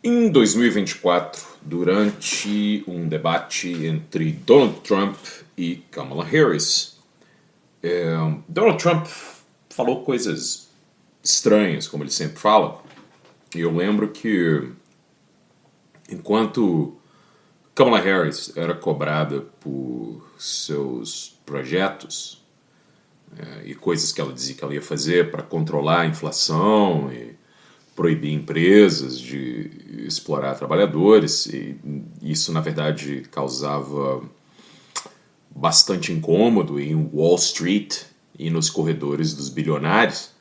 Em 2024, durante um debate entre Donald Trump e Kamala Harris, Donald Trump falou coisas estranhas, como ele sempre fala, e eu lembro que enquanto Kamala Harris era cobrada por seus projetos e coisas que ela dizia que ela ia fazer para controlar a inflação e proibir empresas de explorar trabalhadores, e isso na verdade causava bastante incômodo em Wall Street e nos corredores dos bilionários.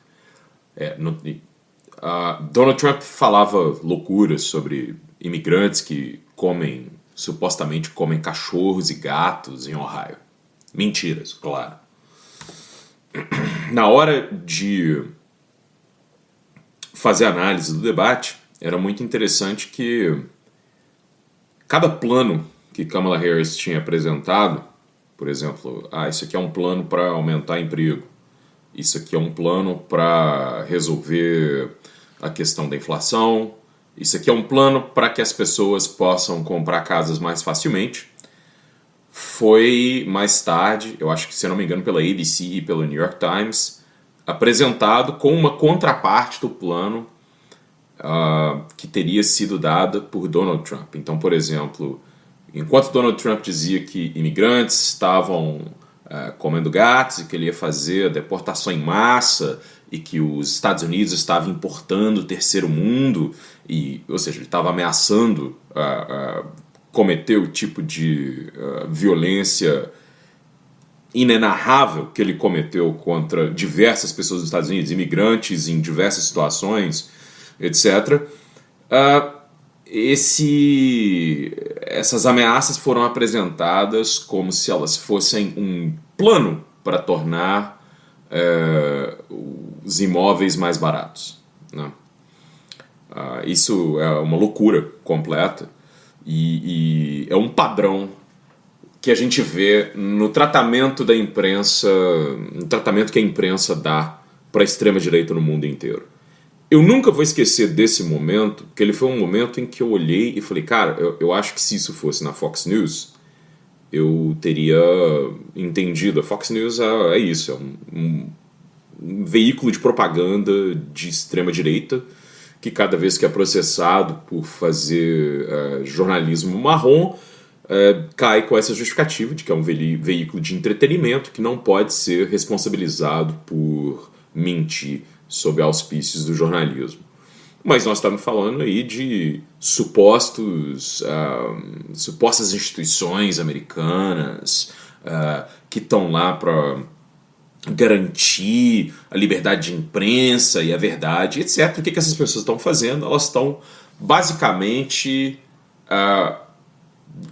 Donald Trump falava loucuras sobre imigrantes que supostamente comem cachorros e gatos em Ohio. Mentiras, claro. Na hora de fazer análise do debate, era muito interessante que cada plano que Kamala Harris tinha apresentado, por exemplo, isso aqui é um plano para aumentar emprego, isso aqui é um plano para resolver a questão da inflação, isso aqui é um plano para que as pessoas possam comprar casas mais facilmente, foi mais tarde, eu acho que, se eu não me engano, pela ABC e pelo New York Times, apresentado com uma contraparte do plano que teria sido dada por Donald Trump. Então, por exemplo, enquanto Donald Trump dizia que imigrantes estavam comendo gatos e que ele ia fazer a deportação em massa e que os Estados Unidos estavam importando o terceiro mundo, ou seja, ele estava ameaçando cometer o tipo de violência inenarrável que ele cometeu contra diversas pessoas dos Estados Unidos, imigrantes em diversas situações, etc. Essas ameaças foram apresentadas como se elas fossem um plano para tornar os imóveis mais baratos, né? Isso é uma loucura completa e é um padrão que a gente vê no tratamento da imprensa, no tratamento que a imprensa dá para a extrema-direita no mundo inteiro. Eu nunca vou esquecer desse momento, porque ele foi um momento em que eu olhei e falei, cara, eu acho que se isso fosse na Fox News, eu teria entendido. A Fox News é isso, é um veículo de propaganda de extrema-direita que cada vez que é processado por fazer jornalismo marrom, cai com essa justificativa de que é um veículo de entretenimento que não pode ser responsabilizado por mentir sob auspícios do jornalismo. Mas nós estamos falando aí de supostas instituições americanas que estão lá para garantir a liberdade de imprensa e a verdade, etc. O que essas pessoas estão fazendo? Elas estão basicamente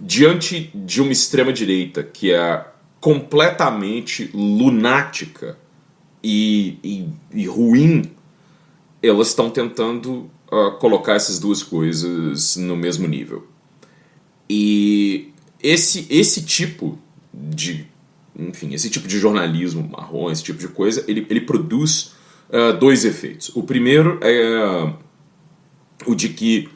diante de uma extrema-direita que é completamente lunática e ruim. Elas estão tentando colocar essas duas coisas no mesmo nível. E esse tipo de jornalismo marrom, esse tipo de coisa, ele produz dois efeitos. O primeiro é o de que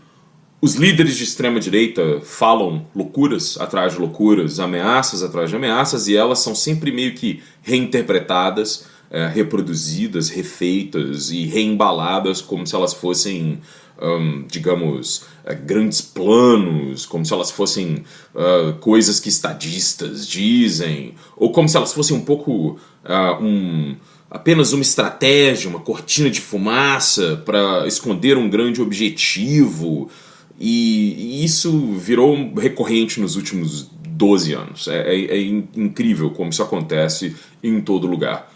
os líderes de extrema-direita falam loucuras atrás de loucuras, ameaças atrás de ameaças, e elas são sempre meio que reinterpretadas, reproduzidas, refeitas e reembaladas como se elas fossem, grandes planos, como se elas fossem coisas que estadistas dizem, ou como se elas fossem um pouco apenas uma estratégia, uma cortina de fumaça para esconder um grande objetivo. E isso virou recorrente nos últimos 12 anos. É incrível como isso acontece em todo lugar.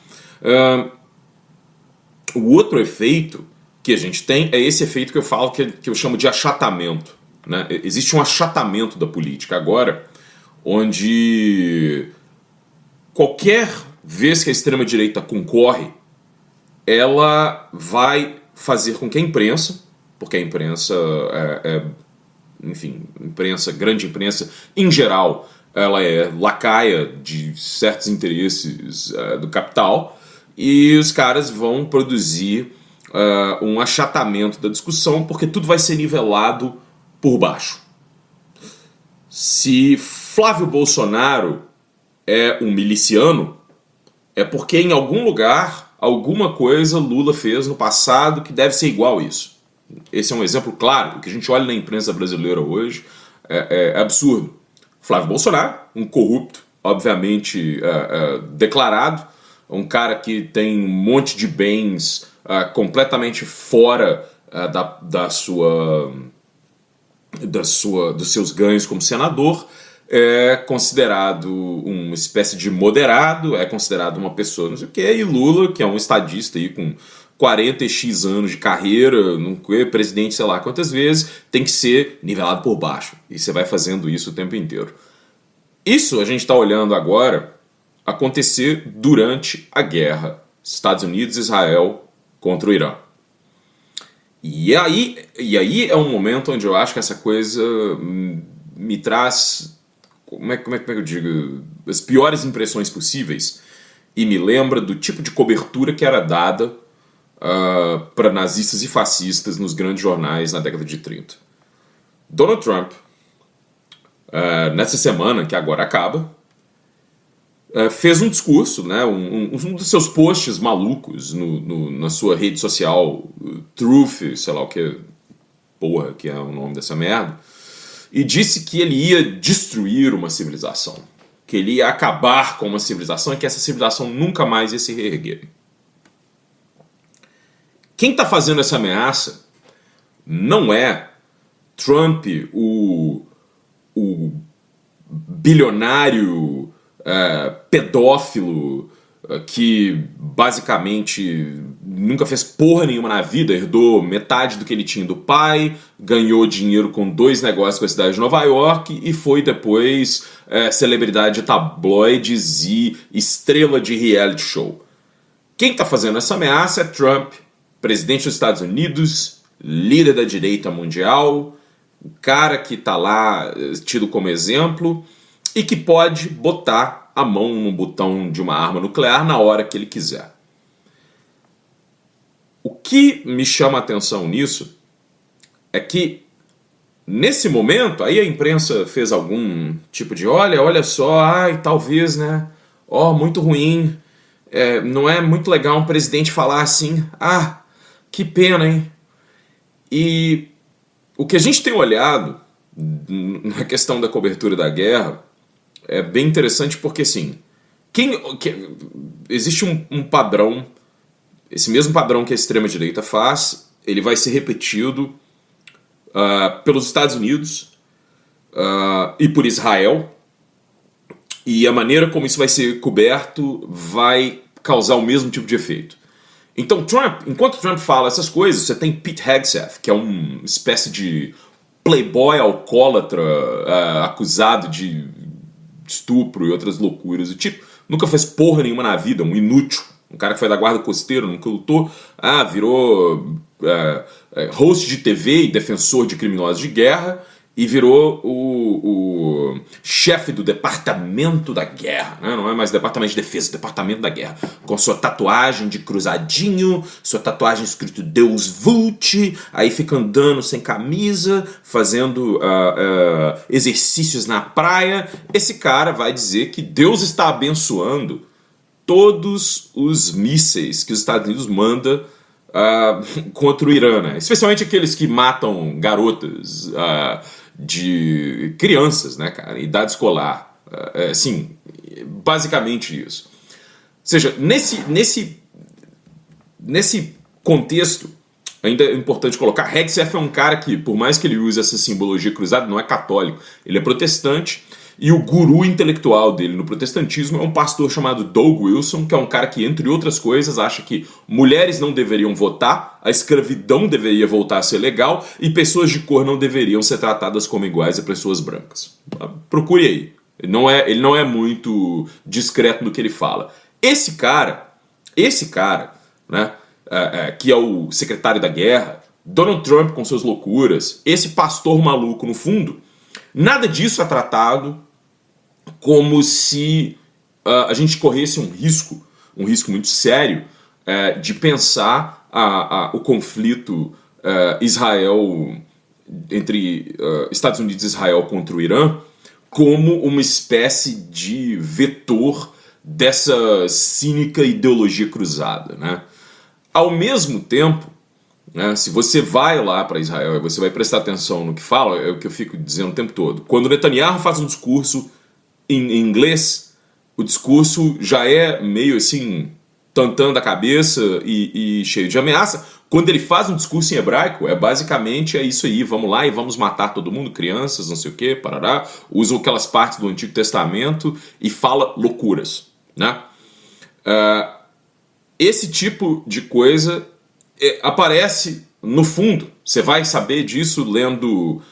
O outro efeito que a gente tem é esse efeito que eu falo, que eu chamo de achatamento, né? Existe um achatamento da política agora, onde qualquer vez que a extrema-direita concorre, ela vai fazer com que a imprensa, porque a imprensa grande imprensa, em geral, ela é lacaia de certos interesses do capital, e os caras vão produzir um achatamento da discussão, porque tudo vai ser nivelado por baixo. Se Flávio Bolsonaro é um miliciano, é porque em algum lugar, alguma coisa Lula fez no passado que deve ser igual a isso. Esse é um exemplo claro. O que a gente olha na imprensa brasileira hoje é absurdo. Flávio Bolsonaro, um corrupto, obviamente declarado, um cara que tem um monte de bens completamente fora dos seus ganhos como senador, é considerado uma espécie de moderado, é considerado uma pessoa não sei o quê, e Lula, que é um estadista aí com 40x anos de carreira, não é presidente sei lá quantas vezes, tem que ser nivelado por baixo. E você vai fazendo isso o tempo inteiro. Isso a gente está olhando agora acontecer durante a guerra Estados Unidos e Israel contra o Irã. E aí é um momento onde eu acho que essa coisa me traz, como é que eu digo, as piores impressões possíveis, e me lembra do tipo de cobertura que era dada para nazistas e fascistas nos grandes jornais na década de 30. Donald Trump, nessa semana que agora acaba, fez um discurso, né, um dos seus posts malucos na sua rede social, Truth, sei lá o que, porra, que é o nome dessa merda, e disse que ele ia destruir uma civilização, que ele ia acabar com uma civilização e que essa civilização nunca mais ia se reerguer. Quem está fazendo essa ameaça não é Trump, o bilionário pedófilo que basicamente nunca fez porra nenhuma na vida, herdou metade do que ele tinha do pai, ganhou dinheiro com 2 negócios com a cidade de Nova York e foi depois celebridade de tabloides e estrela de reality show. Quem está fazendo essa ameaça é Trump, presidente dos Estados Unidos, líder da direita mundial, o cara que está lá tido como exemplo e que pode botar a mão no botão de uma arma nuclear na hora que ele quiser. O que me chama a atenção nisso é que, nesse momento, aí a imprensa fez algum tipo de olha só, talvez, né, muito ruim, não é muito legal um presidente falar assim, que pena, hein? E o que a gente tem olhado na questão da cobertura da guerra é bem interessante porque, assim, existe um padrão, esse mesmo padrão que a extrema-direita faz, ele vai ser repetido pelos Estados Unidos e por Israel, e a maneira como isso vai ser coberto vai causar o mesmo tipo de efeito. Então, enquanto Trump fala essas coisas, você tem Pete Hegseth, que é uma espécie de playboy alcoólatra acusado de estupro e outras loucuras. O tipo nunca fez porra nenhuma na vida, um inútil. Um cara que foi da guarda costeira, nunca lutou, virou host de TV e defensor de criminosos de guerra e virou o chefe do departamento da guerra, né? Não é mais departamento de defesa, departamento da guerra, com sua tatuagem de cruzadinho, sua tatuagem escrito Deus Vult, aí fica andando sem camisa, fazendo exercícios na praia. Esse cara vai dizer que Deus está abençoando todos os mísseis que os Estados Unidos manda contra o Irã, né? Especialmente aqueles que matam garotas, de crianças, né, cara, idade escolar, assim, basicamente isso. Ou seja, nesse contexto, ainda é importante colocar, Hegseth é um cara que, por mais que ele use essa simbologia cruzada, não é católico, ele é protestante, e o guru intelectual dele no protestantismo é um pastor chamado Doug Wilson, que é um cara que, entre outras coisas, acha que mulheres não deveriam votar, a escravidão deveria voltar a ser legal e pessoas de cor não deveriam ser tratadas como iguais a pessoas brancas. Procure aí. Ele não é muito discreto no que ele fala. Esse cara, né, que é o secretário da guerra, Donald Trump com suas loucuras, esse pastor maluco no fundo, nada disso é tratado como se a gente corresse um risco muito sério de pensar o conflito Israel entre Estados Unidos e Israel contra o Irã como uma espécie de vetor dessa cínica ideologia cruzada, né? Ao mesmo tempo, né, se você vai lá para Israel e você vai prestar atenção no que fala, é o que eu fico dizendo o tempo todo. Quando Netanyahu faz um discurso em inglês, o discurso já é meio assim, tantando a cabeça e cheio de ameaça. Quando ele faz um discurso em hebraico, basicamente isso aí, vamos lá e vamos matar todo mundo, crianças, não sei o que, parará. Usa aquelas partes do Antigo Testamento e fala loucuras, né? Esse tipo de coisa aparece no fundo. Você vai saber disso lendo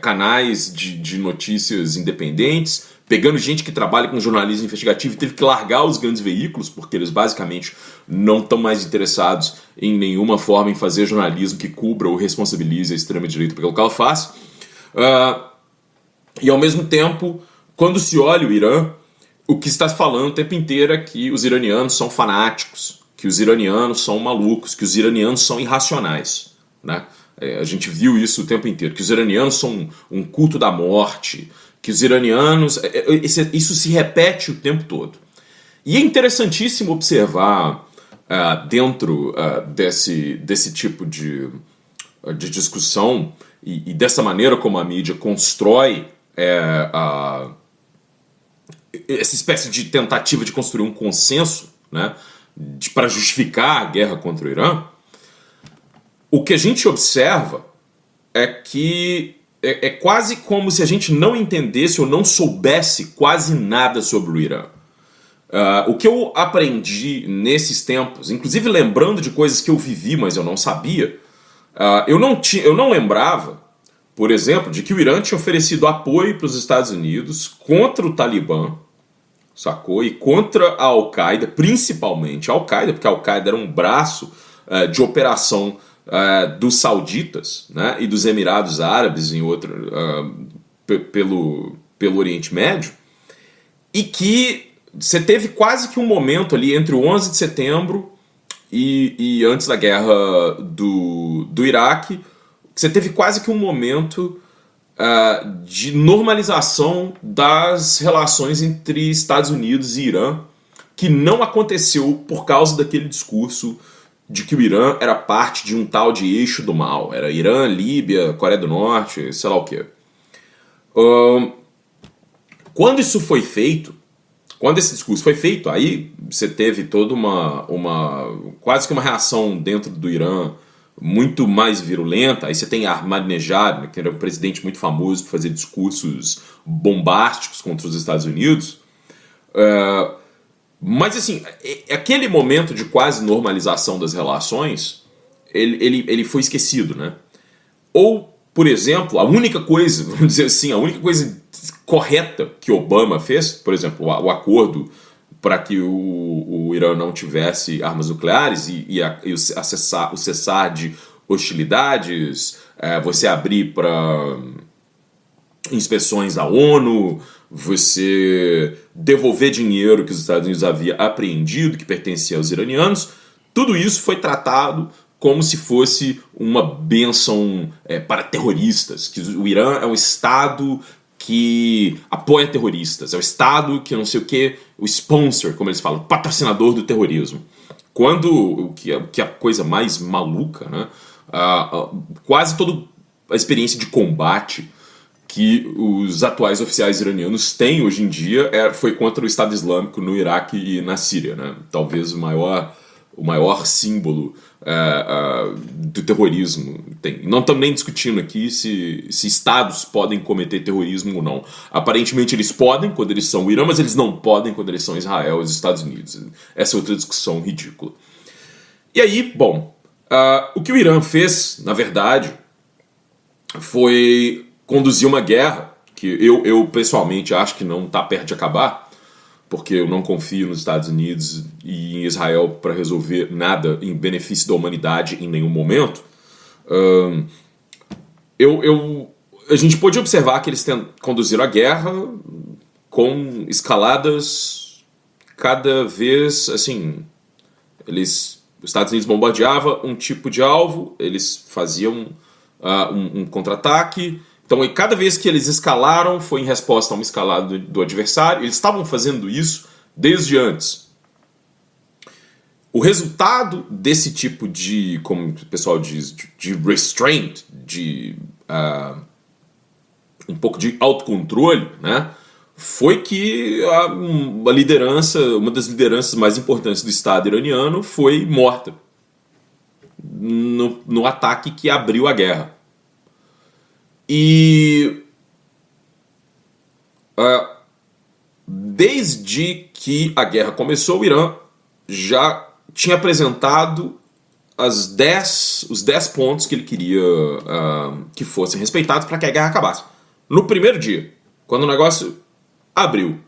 canais de notícias independentes, pegando gente que trabalha com jornalismo investigativo e teve que largar os grandes veículos, porque eles basicamente não estão mais interessados em nenhuma forma em fazer jornalismo que cubra ou responsabilize a extrema-direita pelo que ela faz. E ao mesmo tempo, quando se olha o Irã, o que está falando o tempo inteiro é que os iranianos são fanáticos, que os iranianos são malucos, que os iranianos são irracionais, né? A gente viu isso o tempo inteiro, que os iranianos são um culto da morte, que os iranianos... Isso se repete o tempo todo. E é interessantíssimo observar dentro desse tipo de discussão e dessa maneira como a mídia constrói essa espécie de tentativa de construir um consenso, né, para justificar a guerra contra o Irã. O que a gente observa é que é quase como se a gente não entendesse ou não soubesse quase nada sobre o Irã. O que eu aprendi nesses tempos, inclusive lembrando de coisas que eu vivi, mas eu não sabia, eu não lembrava, por exemplo, de que o Irã tinha oferecido apoio para os Estados Unidos contra o Talibã, sacou? E contra a Al-Qaeda, principalmente a Al-Qaeda, porque a Al-Qaeda era um braço de operação dos sauditas, né, e dos Emirados Árabes pelo Oriente Médio, e que você teve quase que um momento ali entre o 11 de setembro e antes da guerra do Iraque, você teve quase que um momento de normalização das relações entre Estados Unidos e Irã, que não aconteceu por causa daquele discurso de que o Irã era parte de um tal de eixo do mal. Era Irã, Líbia, Coreia do Norte, sei lá o quê. Quando isso foi feito, quando esse discurso foi feito, aí você teve toda quase que uma reação dentro do Irã muito mais virulenta. Aí você tem Ahmadinejad, que era um presidente muito famoso por fazer discursos bombásticos contra os Estados Unidos. Mas assim, aquele momento de quase normalização das relações, ele foi esquecido, né? Ou, por exemplo, a única coisa, vamos dizer assim, a única coisa correta que Obama fez, por exemplo, o acordo para que o Irã não tivesse armas nucleares e o cessar de hostilidades, você abrir para inspeções da ONU, você devolver dinheiro que os Estados Unidos havia apreendido, que pertencia aos iranianos, tudo isso foi tratado como se fosse uma bênção para terroristas, que o Irã é um Estado que apoia terroristas, é o Estado que não sei o que, o sponsor, como eles falam, o patrocinador do terrorismo. Quando, o que é a coisa mais maluca, né? Quase toda a experiência de combate que os atuais oficiais iranianos têm hoje em dia foi contra o Estado Islâmico no Iraque e na Síria, né? Talvez o maior símbolo do terrorismo. Não estamos nem discutindo aqui se estados podem cometer terrorismo ou não. Aparentemente eles podem quando eles são o Irã, mas eles não podem quando eles são Israel e os Estados Unidos. Essa é outra discussão ridícula. E aí, bom, o que o Irã fez, na verdade, foi conduzir uma guerra que eu pessoalmente acho que não está perto de acabar, porque eu não confio nos Estados Unidos e em Israel para resolver nada em benefício da humanidade em nenhum momento. A gente pôde observar que eles conduziram a guerra com escaladas cada vez, assim, os Estados Unidos bombardeavam um tipo de alvo, eles faziam um contra-ataque. Então, cada vez que eles escalaram, foi em resposta a uma escalada do adversário. Eles estavam fazendo isso desde antes. O resultado desse tipo de, como o pessoal diz, de restraint, de um pouco de autocontrole, né, foi que uma das lideranças mais importantes do Estado iraniano foi morta no ataque que abriu a guerra. E desde que a guerra começou, o Irã já tinha apresentado os 10 pontos que ele queria que fossem respeitados para que a guerra acabasse. No primeiro dia, quando o negócio abriu.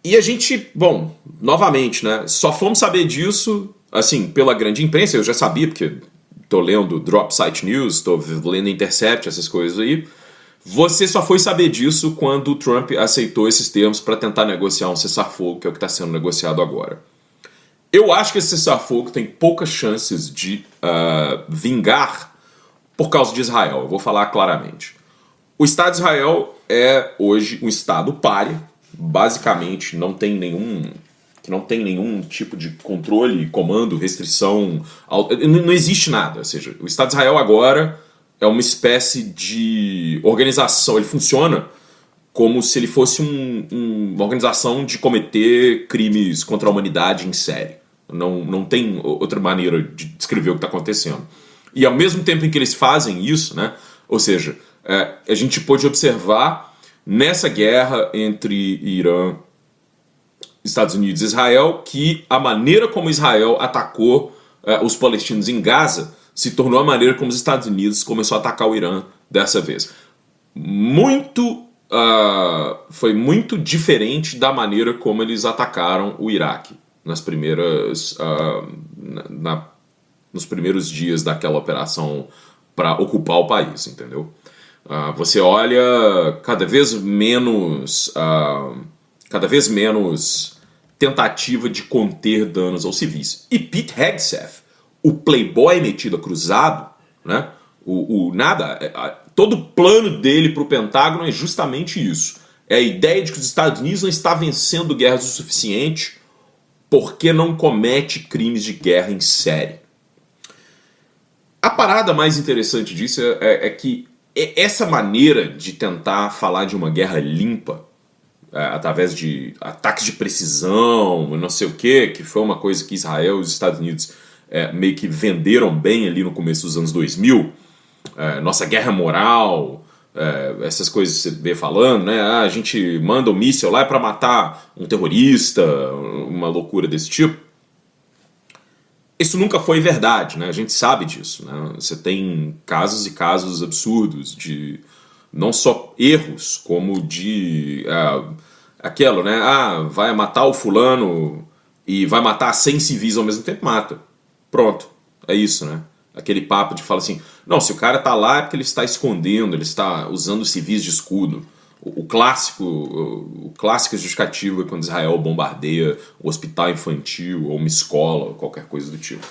E a gente, bom, novamente, né, só fomos saber disso, assim, pela grande imprensa. Eu já sabia, porque estou lendo Drop Site News, estou lendo Intercept, essas coisas aí. Você só foi saber disso quando o Trump aceitou esses termos para tentar negociar um cessar-fogo, que é o que está sendo negociado agora. Eu acho que esse cessar-fogo tem poucas chances de vingar por causa de Israel. Eu vou falar claramente. O Estado de Israel é hoje um Estado pária. Basicamente, não tem nenhum tipo de controle, comando, restrição. Não existe nada. Ou seja, o Estado de Israel agora é uma espécie de organização. Ele funciona como se ele fosse uma organização de cometer crimes contra a humanidade em série. Não tem outra maneira de descrever o que está acontecendo. E ao mesmo tempo em que eles fazem isso, né, ou seja, a gente pôde observar nessa guerra entre Irã, Estados Unidos e Israel que a maneira como Israel atacou os palestinos em Gaza se tornou a maneira como os Estados Unidos começou a atacar o Irã dessa vez. Foi muito diferente da maneira como eles atacaram o Iraque nos primeiros dias daquela operação para ocupar o país, entendeu? Você olha cada vez menos tentativa de conter danos aos civis. E Pete Hegseth, o playboy metido a cruzado, né? Todo o plano dele para o Pentágono é justamente isso. É a ideia de que os Estados Unidos não está vencendo guerras o suficiente porque não comete crimes de guerra em série. A parada mais interessante disso é que essa maneira de tentar falar de uma guerra limpa, através de ataques de precisão, não sei o que foi uma coisa que Israel e os Estados Unidos meio que venderam bem ali no começo dos anos 2000, nossa guerra moral, essas coisas que você vê falando, né? A gente manda um míssil lá para matar um terrorista, uma loucura desse tipo. Isso nunca foi verdade, né? A gente sabe disso, né? Você tem casos e casos absurdos de não só erros, como de aquilo, né? Vai matar o fulano e vai matar 100 civis ao mesmo tempo, mata. Pronto, é isso, né? Aquele papo de falar assim, não, se o cara tá lá é porque ele está escondendo, ele está usando civis de escudo. O clássico justificativo é quando Israel bombardeia um hospital infantil ou uma escola ou qualquer coisa do tipo.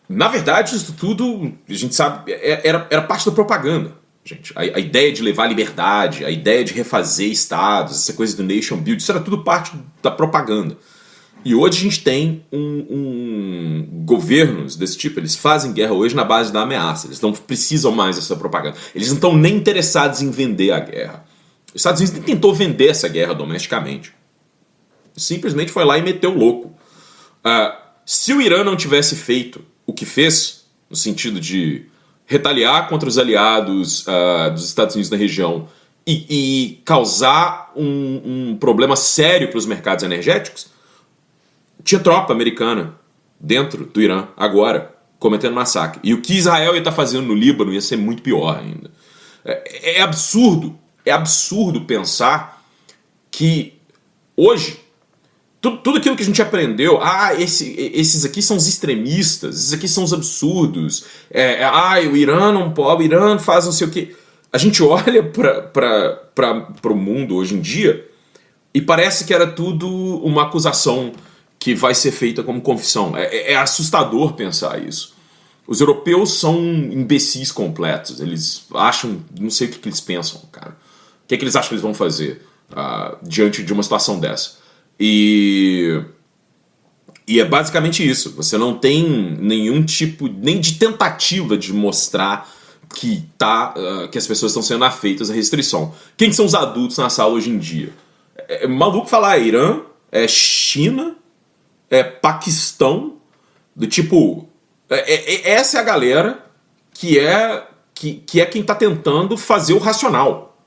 Na verdade, isso tudo, a gente sabe, era parte da propaganda. Gente. A ideia de levar liberdade, a ideia de refazer estados, essa coisa do nation building, isso era tudo parte da propaganda. E hoje a gente tem governos desse tipo, eles fazem guerra hoje na base da ameaça, eles não precisam mais dessa propaganda. Eles não estão nem interessados em vender a guerra. Os Estados Unidos nem tentou vender essa guerra domesticamente. Simplesmente foi lá e meteu o louco. Se o Irã não tivesse feito o que fez, no sentido de retaliar contra os aliados dos Estados Unidos na região e causar um problema sério para os mercados energéticos, tinha tropa americana dentro do Irã, agora, cometendo massacre. E o que Israel ia estar fazendo no Líbano ia ser muito pior ainda. É absurdo pensar que hoje, tudo aquilo que a gente aprendeu, esses aqui são os extremistas, esses aqui são os absurdos, o Irã não pode, o Irã faz não sei o quê. A gente olha para o mundo hoje em dia e parece que era tudo uma acusação que vai ser feita como confissão. É assustador pensar isso. Os europeus são imbecis completos. Eles acham... Não sei o que eles pensam, cara. O que eles acham que eles vão fazer diante de uma situação dessa? E é basicamente isso. Você não tem nenhum tipo... Nem de tentativa de mostrar que as pessoas estão sendo afeitas à restrição. Quem são os adultos na sala hoje em dia? É maluco falar Irã, é China, é Paquistão, do tipo... essa é a galera que é quem está tentando fazer o racional.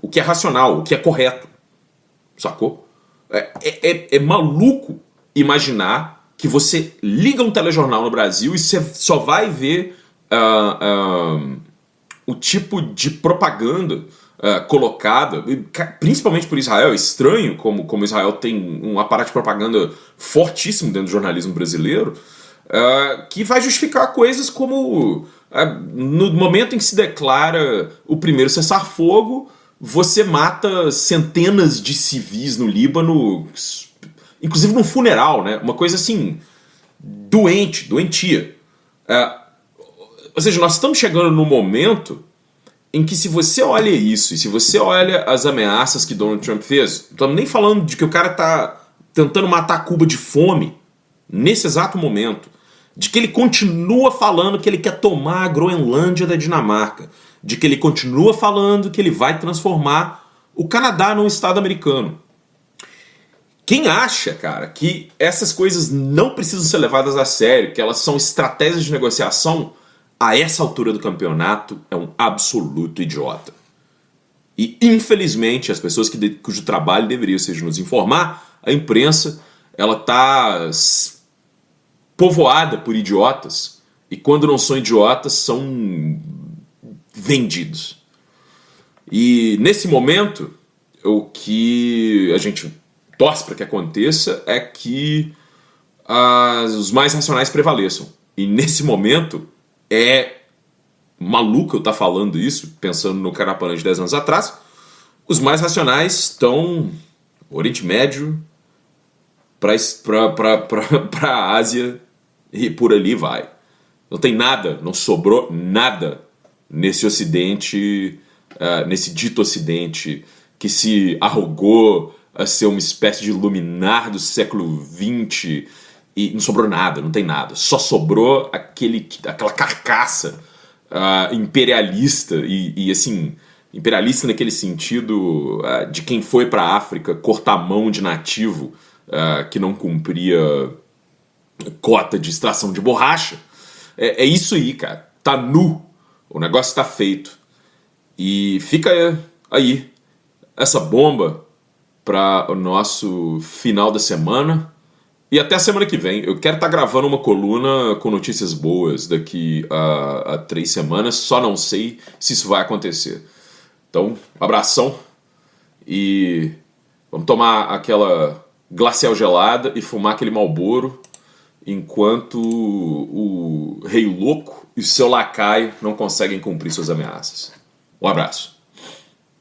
O que é racional, o que é correto. Sacou? É maluco imaginar que você liga um telejornal no Brasil e você só vai ver o tipo de propaganda colocada, principalmente por Israel. É estranho como Israel tem um aparato de propaganda fortíssimo dentro do jornalismo brasileiro, que vai justificar coisas como no momento em que se declara o primeiro cessar-fogo, você mata centenas de civis no Líbano, inclusive num funeral, né? Uma coisa assim, doentia. Ou seja, nós estamos chegando num momento em que, se você olha isso, e se você olha as ameaças que Donald Trump fez, não estamos nem falando de que o cara está tentando matar Cuba de fome nesse exato momento, de que ele continua falando que ele quer tomar a Groenlândia da Dinamarca, de que ele continua falando que ele vai transformar o Canadá num estado americano. Quem acha, cara, que essas coisas não precisam ser levadas a sério, que elas são estratégias de negociação, a essa altura do campeonato é um absoluto idiota. E, infelizmente, as pessoas cujo trabalho deveria ser de nos informar, a imprensa, ela está povoada por idiotas, e quando não são idiotas, são vendidos. E nesse momento, o que a gente torce para que aconteça é que os mais racionais prevaleçam. E nesse momento, é maluco eu estar falando isso, pensando no Carapanã de 10 anos atrás. Os mais racionais estão no Oriente Médio, para a Ásia, e por ali vai. Não tem nada, não sobrou nada nesse Ocidente, nesse dito Ocidente, que se arrogou a ser uma espécie de luminar do século XX, e não sobrou nada, não tem nada. Só sobrou aquela carcaça imperialista, e assim, imperialista naquele sentido de quem foi para a África cortar a mão de nativo que não cumpria cota de extração de borracha. É isso aí, cara. Tá nu. O negócio tá feito. E fica aí essa bomba para o nosso final da semana. E até a semana que vem. Eu quero estar gravando uma coluna com notícias boas daqui a 3 semanas. Só não sei se isso vai acontecer. Então, um abração. E vamos tomar aquela glacial gelada e fumar aquele Marlboro, enquanto o Rei Louco e o seu lacaio não conseguem cumprir suas ameaças. Um abraço.